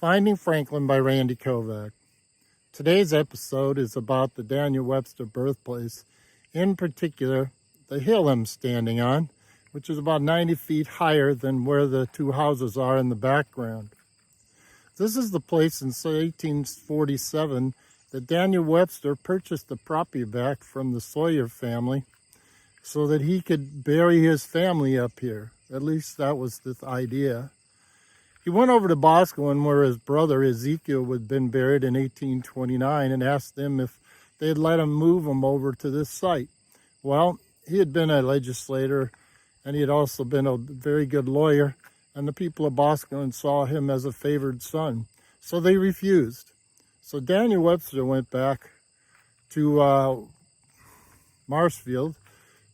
Finding Franklin by Randy Kovach. Today's episode is about the Daniel Webster birthplace, in particular the hill I'm standing on, which is about 90 feet higher than where the two houses are in the background. This is the place in 1847 that Daniel Webster purchased the property back from the Sawyer family so that he could bury his family up here. At least that was the idea. He went over to Boscawen where his brother Ezekiel had been buried in 1829 and asked them if they'd let him move him over to this site. Well, he had been a legislator and he had also been a very good lawyer, and the people of Boscawen saw him as a favored son. So they refused. So Daniel Webster went back to Marshfield,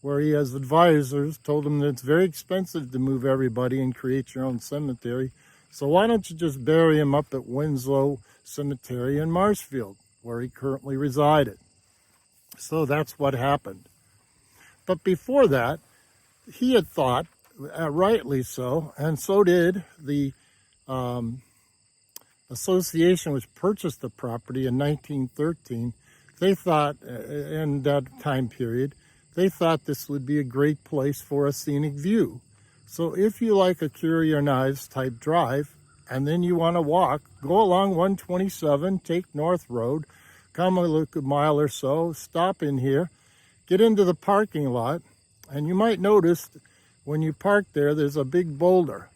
where he has advisors, told him that it's very expensive to move everybody and create your own cemetery. So why don't you just bury him up at Winslow Cemetery in Marshfield, where he currently resided. So that's what happened. But before that, he had thought, rightly so, and so did the association which purchased the property in 1913. They thought, in that time period, they thought this would be a great place for a scenic view. So if you like a Currier Knives type drive, and then you want to walk, go along 127, take North Road, come a mile or so, stop in here, get into the parking lot, and you might notice when you park there, there's a big boulder.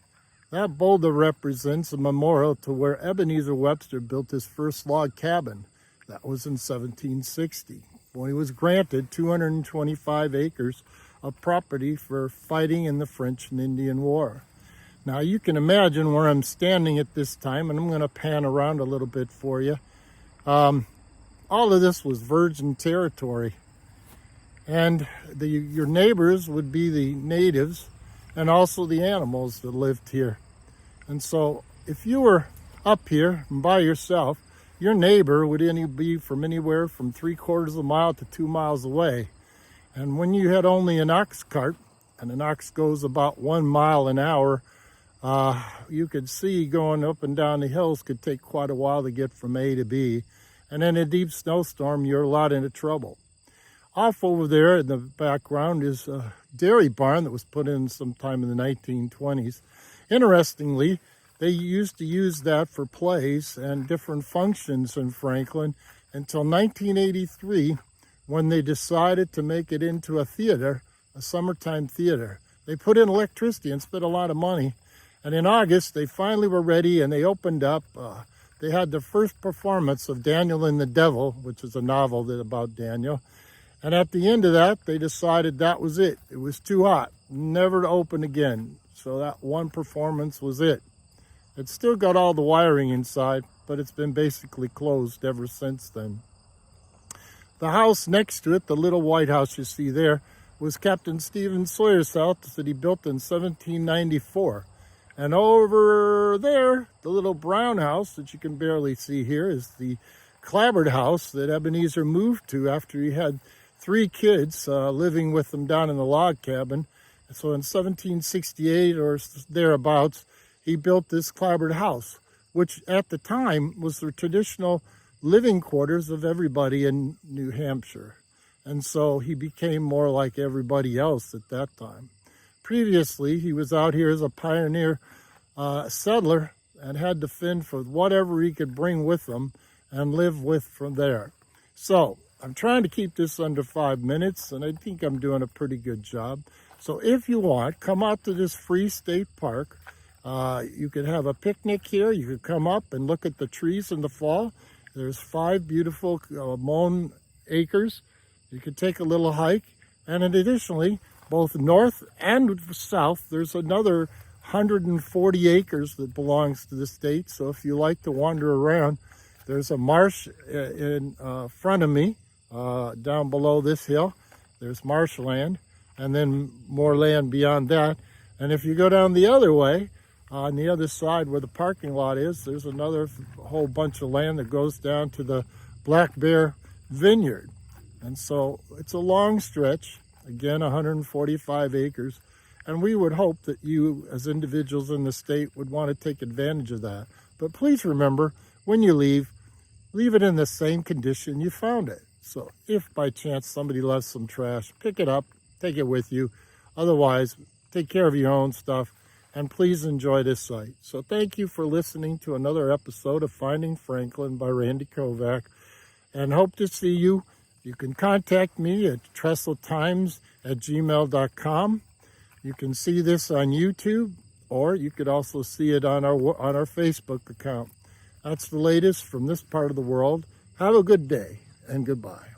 That boulder represents a memorial to where Ebenezer Webster built his first log cabin. That was in 1760, when he was granted 225 acres of property for fighting in the French and Indian War. Now you can imagine where I'm standing at this time, and I'm going to pan around a little bit for you. All of this was virgin territory, and your neighbors would be the natives and also the animals that lived here. And so if you were up here and by yourself, your neighbor would be from anywhere from 3/4 of a mile to 2 miles away. And when you had only an ox cart, and an ox goes about 1 mile an hour, you could see going up and down the hills could take quite a while to get from A to B. And in a deep snowstorm, you're a lot into trouble. Off over there in the background is a dairy barn that was put in sometime in the 1920s. Interestingly, they used to use that for plays and different functions in Franklin until 1983, when they decided to make it into a theater, a summertime theater. They put in electricity and spent a lot of money. And in August, they finally were ready and they opened up. They had the first performance of Daniel and the Devil, which is a novel about Daniel. And at the end of that, they decided that was it. It was too hot, never to open again. So that one performance was it. It's still got all the wiring inside, but it's been basically closed ever since then. The house next to it, the little white house you see there, was Captain Stephen Sawyer's house that he built in 1794. And over there, the little brown house that you can barely see here is the clapboard house that Ebenezer moved to after he had 3 kids living with him down in the log cabin. And so in 1768 or thereabouts, he built this clapboard house, which at the time was the traditional living quarters of everybody in New Hampshire. And so he became more like everybody else at that time. Previously, he was out here as a pioneer settler and had to fend for whatever he could bring with him and live with from there. So I'm trying to keep this under 5 minutes, and I think I'm doing a pretty good job. So if you want, come out to this free state park. You could have a picnic here. You could come up and look at the trees in the fall. There's 5 beautiful mown acres. You could take a little hike. And additionally, both north and south, there's another 140 acres that belongs to the state. So if you like to wander around, there's a marsh in front of me, down below this hill. There's marshland, and then more land beyond that. And if you go down the other way, on the other side where the parking lot is, there's another whole bunch of land that goes down to the Black Bear Vineyard. And so it's a long stretch, again, 145 acres. And we would hope that you, as individuals in the state, would want to take advantage of that. But please remember, when you leave it in the same condition you found it. So if by chance somebody left some trash, pick it up, take it with you. Otherwise, take care of your own stuff, and please enjoy this site. So thank you for listening to another episode of Finding Franklin by Randy Kovach, and hope to see you. You can contact me at trestletimes@gmail.com. You can see this on YouTube, or you could also see it on our Facebook account. That's the latest from this part of the world. Have a good day, and goodbye.